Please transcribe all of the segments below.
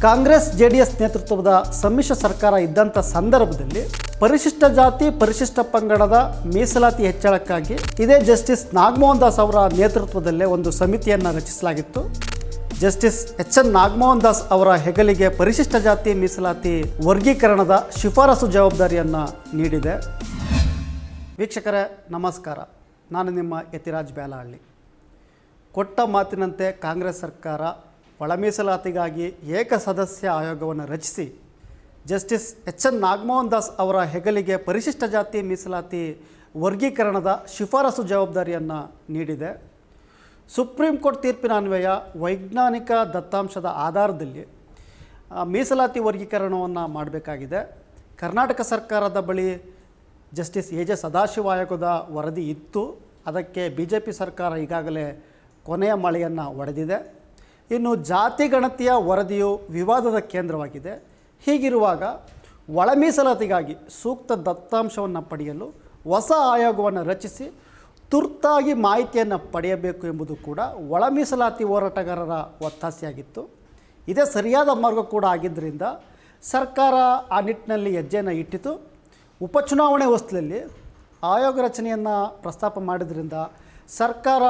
Congress JDS ನೇತೃತ್ವದ ಸಮ್ಮಿಶ್ರ ಸರ್ಕಾರ ಇದ್ದಂಥ ಸಂದರ್ಭದಲ್ಲಿ ಪರಿಶಿಷ್ಟ ಜಾತಿ ಪರಿಶಿಷ್ಟ ಪಂಗಡದ ಮೀಸಲಾತಿ ಹೆಚ್ಚಳಕ್ಕಾಗಿ ಇದೇ ಜಸ್ಟಿಸ್ ನಾಗಮೋಹನ್ ದಾಸ್ ಅವರ ನೇತೃತ್ವದಲ್ಲೇ ಒಂದು ಸಮಿತಿಯನ್ನು ರಚಿಸಲಾಗಿತ್ತು. ಜಸ್ಟಿಸ್ ಎಚ್.ಎನ್. ನಾಗಮೋಹನ್ ದಾಸ್ ಅವರ ಹೆಗಲಿಗೆ ಪರಿಶಿಷ್ಟ ಜಾತಿ ಮೀಸಲಾತಿ ವರ್ಗೀಕರಣದ ಶಿಫಾರಸು ಜವಾಬ್ದಾರಿಯನ್ನು ನೀಡಿದೆ. ವೀಕ್ಷಕರೇ ನಮಸ್ಕಾರ, ನಾನು ನಿಮ್ಮ ಯತಿರಾಜ್ ಬ್ಯಾಲಹಳ್ಳಿ. ಕೊಟ್ಟ ಮಾತಿನಂತೆ ಕಾಂಗ್ರೆಸ್ ಸರ್ಕಾರ ಒಳ ಮೀಸಲಾತಿಗಾಗಿ ಏಕಸದಸ್ಯ ಆಯೋಗವನ್ನು ರಚಿಸಿ ಜಸ್ಟಿಸ್ ಎಚ್.ಎನ್. ನಾಗಮೋಹನ್ ದಾಸ್ ಅವರ ಹೆಗಲಿಗೆ ಪರಿಶಿಷ್ಟ ಜಾತಿ ಮೀಸಲಾತಿ ವರ್ಗೀಕರಣದ ಶಿಫಾರಸು ಜವಾಬ್ದಾರಿಯನ್ನು ನೀಡಿದೆ. ಸುಪ್ರೀಂ ಕೋರ್ಟ್ ತೀರ್ಪಿನ ಅನ್ವಯ ವೈಜ್ಞಾನಿಕ ದತ್ತಾಂಶದ ಆಧಾರದಲ್ಲಿ ಮೀಸಲಾತಿ ವರ್ಗೀಕರಣವನ್ನು ಮಾಡಬೇಕಾಗಿದೆ. ಕರ್ನಾಟಕ ಸರ್ಕಾರದ ಬಳಿ ಜಸ್ಟಿಸ್ ಎ.ಜೆ. ಸದಾಶಿವ ಆಯೋಗದ ವರದಿ ಇತ್ತು. ಅದಕ್ಕೆ BJP ಸರ್ಕಾರ ಈಗಾಗಲೇ ಕೊನೆಯ ಮಳೆಯನ್ನು ಹೊಡೆದಿದೆ. ಇನ್ನು ಜಾತಿ ಗಣತಿಯ ವರದಿಯು ವಿವಾದದ ಕೇಂದ್ರವಾಗಿದೆ. ಹೀಗಿರುವಾಗ ಒಳ ಮೀಸಲಾತಿಗಾಗಿ ಸೂಕ್ತ ದತ್ತಾಂಶವನ್ನು ಪಡೆಯಲು ಹೊಸ ಆಯೋಗವನ್ನು ರಚಿಸಿ ತುರ್ತಾಗಿ ಮಾಹಿತಿಯನ್ನು ಪಡೆಯಬೇಕು ಎಂಬುದು ಕೂಡ ಒಳ ಮೀಸಲಾತಿ ಹೋರಾಟಗಾರರ ಒತ್ತಾಸೆಯಾಗಿತ್ತು. ಇದೇ ಸರಿಯಾದ ಮಾರ್ಗ ಕೂಡ ಆಗಿದ್ದರಿಂದ ಸರ್ಕಾರ ಆ ನಿಟ್ಟಿನಲ್ಲಿ ಹೆಜ್ಜೆಯನ್ನು ಇಟ್ಟಿತು. ಉಪಚುನಾವಣೆ ಹೊಸ್ತಿಲಲ್ಲಿ ಆಯೋಗ ರಚನೆಯನ್ನು ಪ್ರಸ್ತಾಪ ಮಾಡಿದ್ರಿಂದ ಸರ್ಕಾರ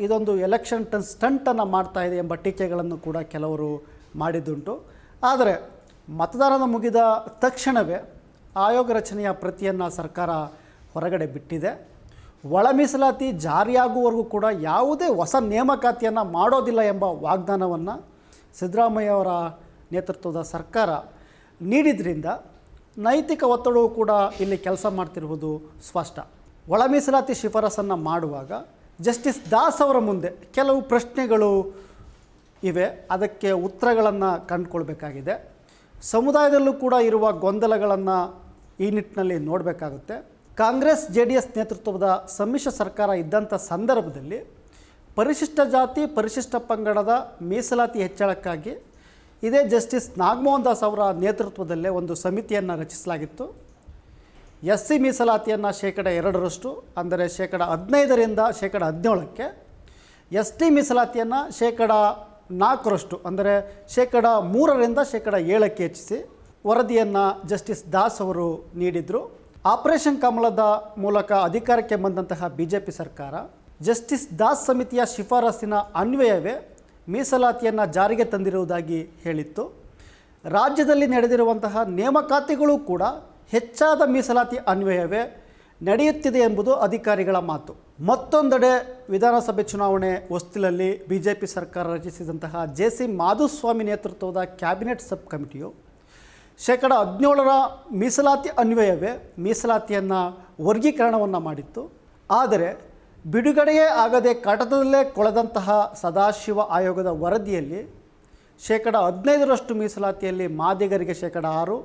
ಇದೊಂದು ಎಲೆಕ್ಷನ್ ಸ್ಟಂಟನ್ನು ಮಾಡ್ತಾ ಇದೆ ಎಂಬ ಟೀಕೆಗಳನ್ನು ಕೂಡ ಕೆಲವರು ಮಾಡಿದ್ದುಂಟು. ಆದರೆ ಮತದಾನ ಮುಗಿದ ತಕ್ಷಣವೇ ಆಯೋಗ ರಚನೆಯ ಪ್ರತಿಯನ್ನು ಸರ್ಕಾರ ಹೊರಗಡೆ ಬಿಟ್ಟಿದೆ. ಒಳ ಮೀಸಲಾತಿ ಜಾರಿಯಾಗುವವರೆಗೂ ಕೂಡ ಯಾವುದೇ ಹೊಸ ನೇಮಕಾತಿಯನ್ನು ಮಾಡೋದಿಲ್ಲ ಎಂಬ ವಾಗ್ದಾನವನ್ನು ಸಿದ್ದರಾಮಯ್ಯ ಅವರ ನೇತೃತ್ವದ ಸರ್ಕಾರ ನೀಡಿದ್ರಿಂದ ನೈತಿಕ ಒತ್ತಡವೂ ಕೂಡ ಇಲ್ಲಿ ಕೆಲಸ ಮಾಡ್ತಿರುವುದು ಸ್ಪಷ್ಟ. ಒಳ ಮೀಸಲಾತಿ ಶಿಫಾರಸನ್ನು ಮಾಡುವಾಗ ಜಸ್ಟಿಸ್ ದಾಸ್ ಅವರ ಮುಂದೆ ಕೆಲವು ಪ್ರಶ್ನೆಗಳು ಇವೆ. ಅದಕ್ಕೆ ಉತ್ತರಗಳನ್ನು ಕಂಡುಕೊಳ್ಬೇಕಾಗಿದೆ. ಸಮುದಾಯದಲ್ಲೂ ಕೂಡ ಇರುವ ಗೊಂದಲಗಳನ್ನು ಈ ನಿಟ್ಟಿನಲ್ಲಿ ನೋಡಬೇಕಾಗುತ್ತೆ. ಕಾಂಗ್ರೆಸ್ ಜೆಡಿಎಸ್ ನೇತೃತ್ವದ ಸಮ್ಮಿಶ್ರ ಸರ್ಕಾರ ಇದ್ದಂಥ ಸಂದರ್ಭದಲ್ಲಿ ಪರಿಶಿಷ್ಟ ಜಾತಿ ಪರಿಶಿಷ್ಟ ಪಂಗಡದ ಮೀಸಲಾತಿ ಹೆಚ್ಚಳಕ್ಕಾಗಿ ಇದೇ ಜಸ್ಟಿಸ್ ನಾಗಮೋಹನ್ ದಾಸ್ ಅವರ ನೇತೃತ್ವದಲ್ಲೇ ಒಂದು ಸಮಿತಿಯನ್ನು ರಚಿಸಲಾಗಿತ್ತು. SC ಮೀಸಲಾತಿಯನ್ನು 2% ಅಂದರೆ 15% 17%, ST ಮೀಸಲಾತಿಯನ್ನು 4% ಅಂದರೆ 3% 7% ಹೆಚ್ಚಿಸಿ ವರದಿಯನ್ನು ಜಸ್ಟಿಸ್ ದಾಸ್ ಅವರು ನೀಡಿದರು. ಆಪರೇಷನ್ ಕಮಲದ ಮೂಲಕ ಅಧಿಕಾರಕ್ಕೆ ಬಂದಂತಹ BJP ಸರ್ಕಾರ ಜಸ್ಟಿಸ್ ದಾಸ್ ಸಮಿತಿಯ ಶಿಫಾರಸಿನ ಅನ್ವಯವೇ ಮೀಸಲಾತಿಯನ್ನು ಜಾರಿಗೆ ತಂದಿರುವುದಾಗಿ ಹೇಳಿತ್ತು. ರಾಜ್ಯದಲ್ಲಿ ನಡೆದಿರುವಂತಹ ನೇಮಕಾತಿಗಳು ಕೂಡ ಹೆಚ್ಚಾದ ಮೀಸಲಾತಿ ಅನ್ವಯವೇ ನಡೆಯುತ್ತಿದೆ ಎಂಬುದು ಅಧಿಕಾರಿಗಳ ಮಾತು. ಮತ್ತೊಂದೆಡೆ ವಿಧಾನಸಭೆ ಚುನಾವಣೆ ಹೊಸ್ತಿಲಲ್ಲಿ BJP ಸರ್ಕಾರ ರಚಿಸಿದಂತಹ JC ಮಾಧುಸ್ವಾಮಿ ನೇತೃತ್ವದ ಕ್ಯಾಬಿನೆಟ್ ಸಬ್ ಕಮಿಟಿಯು 17% ಮೀಸಲಾತಿ ಅನ್ವಯವೇ ಮೀಸಲಾತಿಯನ್ನು ವರ್ಗೀಕರಣವನ್ನು ಮಾಡಿತ್ತು. ಆದರೆ ಬಿಡುಗಡೆಯೇ ಆಗದೆ ಕಾಟದಲ್ಲೇ ಕೊಳೆದಂತಹ ಸದಾಶಿವ ಆಯೋಗದ ವರದಿಯಲ್ಲಿ 15% ಮೀಸಲಾತಿಯಲ್ಲಿ ಮಾದಿಗರಿಗೆ 6%,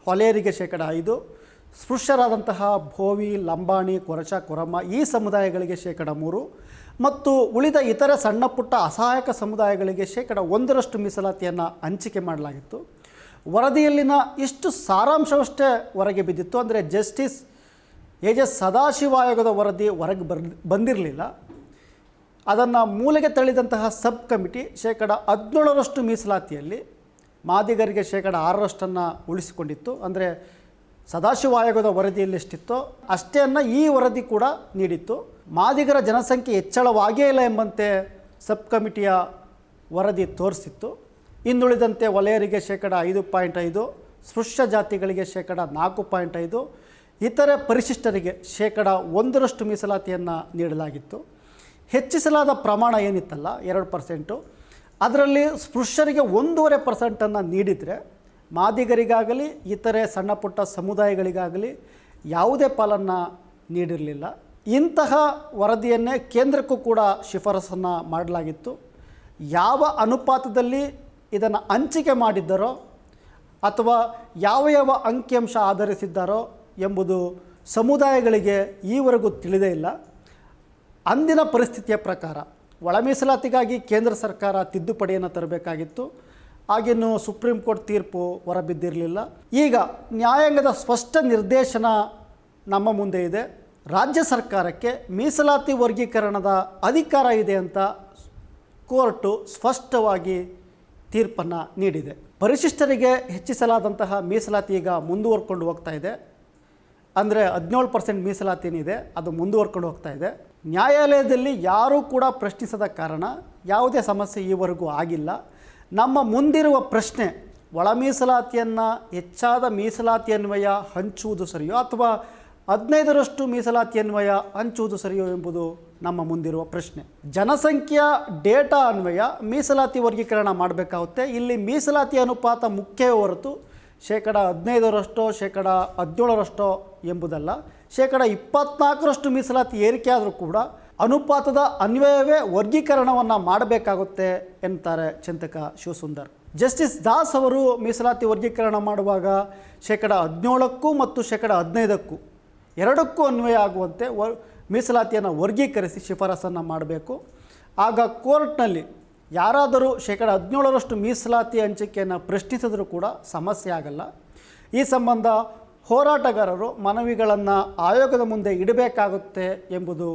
ಹೊಲೆಯರಿಗೆ 5%, ಸ್ಪೃಶ್ಯರಾದಂತಹ ಭೋವಿ, ಲಂಬಾಣಿ, ಕೊರಚ, ಕೊರಮ ಈ ಸಮುದಾಯಗಳಿಗೆ 3% ಮತ್ತು ಉಳಿದ ಇತರೆ ಸಣ್ಣ ಪುಟ್ಟ ಅಸಹಾಯಕ ಸಮುದಾಯಗಳಿಗೆ 1% ಮೀಸಲಾತಿಯನ್ನು ಹಂಚಿಕೆ ಮಾಡಲಾಗಿತ್ತು. ವರದಿಯಲ್ಲಿನ ಇಷ್ಟು ಸಾರಾಂಶವಷ್ಟೇ ಹೊರಗೆ ಬಿದ್ದಿತ್ತು. ಅಂದರೆ ಜಸ್ಟಿಸ್ ಎ.ಜೆ. ಸದಾಶಿವ ಆಯೋಗದ ವರದಿ ಹೊರಗೆ ಬಂದಿರಲಿಲ್ಲ. ಅದನ್ನು ಮೂಲೆಗೆ ತಳ್ಳಿದಂತಹ ಸಬ್ ಕಮಿಟಿ 17% ಮೀಸಲಾತಿಯಲ್ಲಿ ಮಾದಿಗರಿಗೆ 6% ಉಳಿಸಿಕೊಂಡಿತ್ತು. ಅಂದರೆ ಸದಾಶಿವ ಆಯೋಗದ ವರದಿಯಲ್ಲಿ ಎಷ್ಟಿತ್ತೋ ಅಷ್ಟೇನ್ನು ಈ ವರದಿ ಕೂಡ ನೀಡಿತ್ತು. ಮಾದಿಗರ ಜನಸಂಖ್ಯೆ ಹೆಚ್ಚಳವಾಗೇ ಇಲ್ಲ ಎಂಬಂತೆ ಸಬ್ ಕಮಿಟಿಯ ವರದಿ ತೋರಿಸಿತ್ತು. ಇನ್ನುಳಿದಂತೆ ವಲಯರಿಗೆ 5.5%, ಸ್ಪೃಶ್ಯ ಜಾತಿಗಳಿಗೆ 4.5%, ಇತರೆ ಪರಿಶಿಷ್ಟರಿಗೆ 1% ಮೀಸಲಾತಿಯನ್ನು ನೀಡಲಾಗಿತ್ತು. ಹೆಚ್ಚಿಸಲಾದ ಪ್ರಮಾಣ ಏನಿತ್ತಲ್ಲ 2%, ಅದರಲ್ಲಿ ಸ್ಪೃಶ್ಯರಿಗೆ 1.5% ನೀಡಿದರೆ ಮಾದಿಗರಿಗಾಗಲಿ ಇತರೆ ಸಣ್ಣ ಪುಟ್ಟ ಸಮುದಾಯಗಳಿಗಾಗಲಿ ಯಾವುದೇ ಪಾಲನ್ನು ನೀಡಿರಲಿಲ್ಲ. ಇಂತಹ ವರದಿಯನ್ನೇ ಕೇಂದ್ರಕ್ಕೂ ಕೂಡ ಶಿಫಾರಸನ್ನು ಮಾಡಲಾಗಿತ್ತು. ಯಾವ ಅನುಪಾತದಲ್ಲಿ ಇದನ್ನು ಹಂಚಿಕೆ ಮಾಡಿದ್ದರೋ ಅಥವಾ ಯಾವ ಅಂಕಿಅಂಶ ಆಧರಿಸಿದ್ದಾರೋ ಎಂಬುದು ಸಮುದಾಯಗಳಿಗೆ ಈವರೆಗೂ ತಿಳಿದೇ ಇಲ್ಲ. ಅಂದಿನ ಪರಿಸ್ಥಿತಿಯ ಪ್ರಕಾರ ಒಳ ಮೀಸಲಾತಿಗಾಗಿ ಕೇಂದ್ರ ಸರ್ಕಾರ ತಿದ್ದುಪಡಿಯನ್ನು ತರಬೇಕಾಗಿತ್ತು. ಆಗಿನ್ನೂ ಸುಪ್ರೀಂ ಕೋರ್ಟ್ ತೀರ್ಪು ಹೊರಬಿದ್ದಿರಲಿಲ್ಲ. ಈಗ ನ್ಯಾಯಾಂಗದ ಸ್ಪಷ್ಟ ನಿರ್ದೇಶನ ನಮ್ಮ ಮುಂದೆ ಇದೆ. ರಾಜ್ಯ ಸರ್ಕಾರಕ್ಕೆ ಮೀಸಲಾತಿ ವರ್ಗೀಕರಣದ ಅಧಿಕಾರ ಇದೆ ಅಂತ ಕೋರ್ಟು ಸ್ಪಷ್ಟವಾಗಿ ತೀರ್ಪನ್ನು ನೀಡಿದೆ. ಪರಿಶಿಷ್ಟರಿಗೆ ಹೆಚ್ಚಿಸಲಾದಂತಹ ಮೀಸಲಾತಿ ಈಗ ಮುಂದುವರ್ಕೊಂಡು ಹೋಗ್ತಾ ಇದೆ. ಅಂದರೆ 17% ಮೀಸಲಾತಿ ಏನಿದೆ ಅದು ಮುಂದುವರ್ಕೊಂಡು ಹೋಗ್ತಾ ಇದೆ. ನ್ಯಾಯಾಲಯದಲ್ಲಿ ಯಾರೂ ಕೂಡ ಪ್ರಶ್ನಿಸದ ಕಾರಣ ಯಾವುದೇ ಸಮಸ್ಯೆ ಈವರೆಗೂ ಆಗಿಲ್ಲ. ನಮ್ಮ ಮುಂದಿರುವ ಪ್ರಶ್ನೆ, ಒಳ ಮೀಸಲಾತಿಯನ್ನು ಹೆಚ್ಚಾದ ಮೀಸಲಾತಿ ಅನ್ವಯ ಹಂಚುವುದು ಸರಿಯೋ ಅಥವಾ 15ರಷ್ಟು ಮೀಸಲಾತಿ ಅನ್ವಯ ಹಂಚುವುದು ಸರಿಯೋ ಎಂಬುದು ನಮ್ಮ ಮುಂದಿರುವ ಪ್ರಶ್ನೆ. ಜನಸಂಖ್ಯಾ ಡೇಟಾ ಅನ್ವಯ ಮೀಸಲಾತಿ ವರ್ಗೀಕರಣ ಮಾಡಬೇಕಾಗುತ್ತೆ. ಇಲ್ಲಿ ಮೀಸಲಾತಿ ಅನುಪಾತ ಮುಖ್ಯವೇ ಹೊರತು 15%, 17% ಎಂಬುದಲ್ಲ. 24% ಮೀಸಲಾತಿ ಏರಿಕೆ ಆದರೂ ಕೂಡ ಅನುಪಾತದ ಅನ್ವಯವೇ ವರ್ಗೀಕರಣವನ್ನು ಮಾಡಬೇಕಾಗುತ್ತೆ ಎನ್ನುತ್ತಾರೆ ಚಿಂತಕ ಶಿವಸುಂದರ್. ಜಸ್ಟಿಸ್ ದಾಸ್ ಅವರು ಮೀಸಲಾತಿ ವರ್ಗೀಕರಣ ಮಾಡುವಾಗ 17% ಮತ್ತು 15% ಎರಡಕ್ಕೂ ಅನ್ವಯ ಆಗುವಂತೆ ಮೀಸಲಾತಿಯನ್ನು ವರ್ಗೀಕರಿಸಿ ಶಿಫಾರಸನ್ನು ಮಾಡಬೇಕು. ಆಗ ಕೋರ್ಟ್ನಲ್ಲಿ ಯಾರಾದರೂ 17% ಮೀಸಲಾತಿ ಹಂಚಿಕೆಯನ್ನು ಪ್ರಶ್ನಿಸಿದರೂ ಕೂಡ ಸಮಸ್ಯೆ ಆಗಲ್ಲ. ಈ ಸಂಬಂಧ ಹೋರಾಟಗಾರರು ಮನವಿಗಳನ್ನು ಆಯೋಗದ ಮುಂದೆ ಇಡಬೇಕಾಗುತ್ತೆ ಎಂಬುದು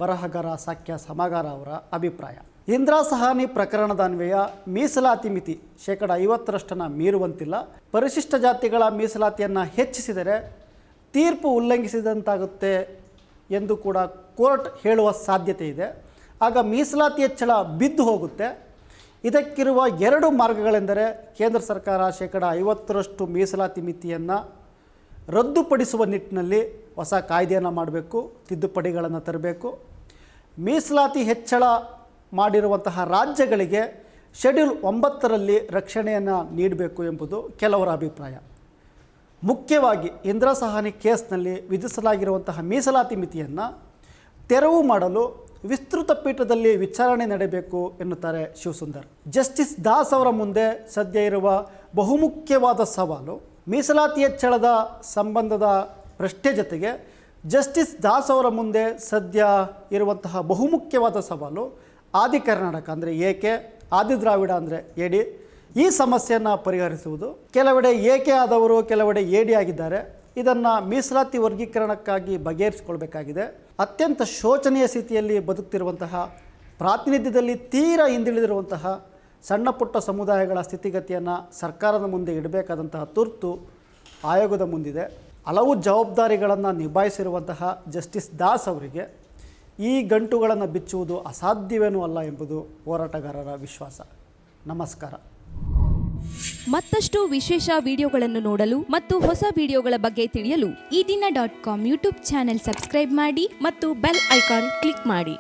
ಬರಹಗಾರ ಸಾಕ್ಯ ಸಮಗಾರ ಅವರ ಅಭಿಪ್ರಾಯ. ಇಂದಿರಾ ಸಹಾನಿ ಪ್ರಕರಣದ ಅನ್ವಯ ಮೀಸಲಾತಿ ಮಿತಿ 50% ಮೀರುವಂತಿಲ್ಲ. ಪರಿಶಿಷ್ಟ ಜಾತಿಗಳ ಮೀಸಲಾತಿಯನ್ನು ಹೆಚ್ಚಿಸಿದರೆ ತೀರ್ಪು ಉಲ್ಲಂಘಿಸಿದಂತಾಗುತ್ತೆ ಎಂದು ಕೂಡ ಕೋರ್ಟ್ ಹೇಳುವ ಸಾಧ್ಯತೆ ಇದೆ. ಆಗ ಮೀಸಲಾತಿ ಹೆಚ್ಚಳ ಬಿದ್ದು ಹೋಗುತ್ತೆ. ಇದಕ್ಕಿರುವ 2 ಮಾರ್ಗಗಳೆಂದರೆ ಕೇಂದ್ರ ಸರ್ಕಾರ 50% ಮೀಸಲಾತಿ ಮಿತಿಯನ್ನು ರದ್ದುಪಡಿಸುವ ನಿಟ್ಟಿನಲ್ಲಿ ಹೊಸ ಕಾಯ್ದೆಯನ್ನು ಮಾಡಬೇಕು, ತಿದ್ದುಪಡಿಗಳನ್ನು ತರಬೇಕು. ಮೀಸಲಾತಿ ಹೆಚ್ಚಳ ಮಾಡಿರುವಂತಹ ರಾಜ್ಯಗಳಿಗೆ ಶೆಡ್ಯೂಲ್ 9ರಲ್ಲಿ ರಕ್ಷಣೆಯನ್ನು ನೀಡಬೇಕು ಎಂಬುದು ಕೆಲವರ ಅಭಿಪ್ರಾಯ. ಮುಖ್ಯವಾಗಿ ಇಂದಿರಾ ಸಹಾನಿ ಕೇಸ್ನಲ್ಲಿ ವಿಧಿಸಲಾಗಿರುವಂತಹ ಮೀಸಲಾತಿ ಮಿತಿಯನ್ನು ತೆರವು ಮಾಡಲು ವಿಸ್ತೃತ ಪೀಠದಲ್ಲಿ ವಿಚಾರಣೆ ನಡೆಯಬೇಕು ಎನ್ನುತ್ತಾರೆ ಶಿವಸುಂದರ್. ಜಸ್ಟಿಸ್ ದಾಸ್ ಅವರ ಮುಂದೆ ಸದ್ಯ ಇರುವ ಬಹುಮುಖ್ಯವಾದ ಸವಾಲು ಮೀಸಲಾತಿ ಹೆಚ್ಚಳದ ಸಂಬಂಧದ ಪ್ರಶ್ನೆ ಜೊತೆಗೆ ಜಸ್ಟಿಸ್ ದಾಸ್ ಅವರ ಮುಂದೆ ಸದ್ಯ ಇರುವಂತಹ ಬಹುಮುಖ್ಯವಾದ ಸವಾಲು ಆದಿ ಕರ್ನಾಟಕ ಅಂದರೆ ಏಕೆ, ಆದಿ ದ್ರಾವಿಡ ಅಂದರೆ ಎಡಿ, ಈ ಸಮಸ್ಯೆಯನ್ನು ಪರಿಹರಿಸುವುದು. ಕೆಲವೆಡೆ ಏಕೆ ಆದವರು ಕೆಲವೆಡೆ ಎಡಿ ಆಗಿದ್ದಾರೆ. ಇದನ್ನು ಮೀಸಲಾತಿ ವರ್ಗೀಕರಣಕ್ಕಾಗಿ ಬಗೆಹರಿಸಿಕೊಳ್ಬೇಕಾಗಿದೆ. ಅತ್ಯಂತ ಶೋಚನೀಯ ಸ್ಥಿತಿಯಲ್ಲಿ ಬದುಕ್ತಿರುವಂತಹ, ಪ್ರಾತಿನಿಧ್ಯದಲ್ಲಿ ತೀರಾ ಹಿಂದುಳಿದಿರುವಂತಹ ಸಣ್ಣ ಪುಟ್ಟ ಸಮುದಾಯಗಳ ಸ್ಥಿತಿಗತಿಯನ್ನು ಸರ್ಕಾರದ ಮುಂದೆ ಇಡಬೇಕಾದಂತಹ ತುರ್ತು ಆಯೋಗದ ಮುಂದಿದೆ. ಹಲವು ಜವಾಬ್ದಾರಿಗಳನ್ನು ನಿಭಾಯಿಸಿರುವಂತಹ ಜಸ್ಟಿಸ್ ದಾಸ್ ಅವರಿಗೆ ಈ ಗಂಟುಗಳನ್ನು ಬಿಚ್ಚುವುದು ಅಸಾಧ್ಯವೇನೂ ಅಲ್ಲ ಎಂಬುದು ಹೋರಾಟಗಾರರ ವಿಶ್ವಾಸ. ನಮಸ್ಕಾರ. ಮತ್ತಷ್ಟು ವಿಶೇಷ ವಿಡಿಯೋಗಳನ್ನು ನೋಡಲು ಮತ್ತು ಹೊಸ ವಿಡಿಯೋಗಳ ಬಗ್ಗೆ ತಿಳಿಯಲು ಈ ದಿನ .com ಯೂಟ್ಯೂಬ್ ಚಾನೆಲ್ ಸಬ್ಸ್ಕ್ರೈಬ್ ಮಾಡಿ ಮತ್ತು ಬೆಲ್ ಐಕಾನ್ ಕ್ಲಿಕ್ ಮಾಡಿ.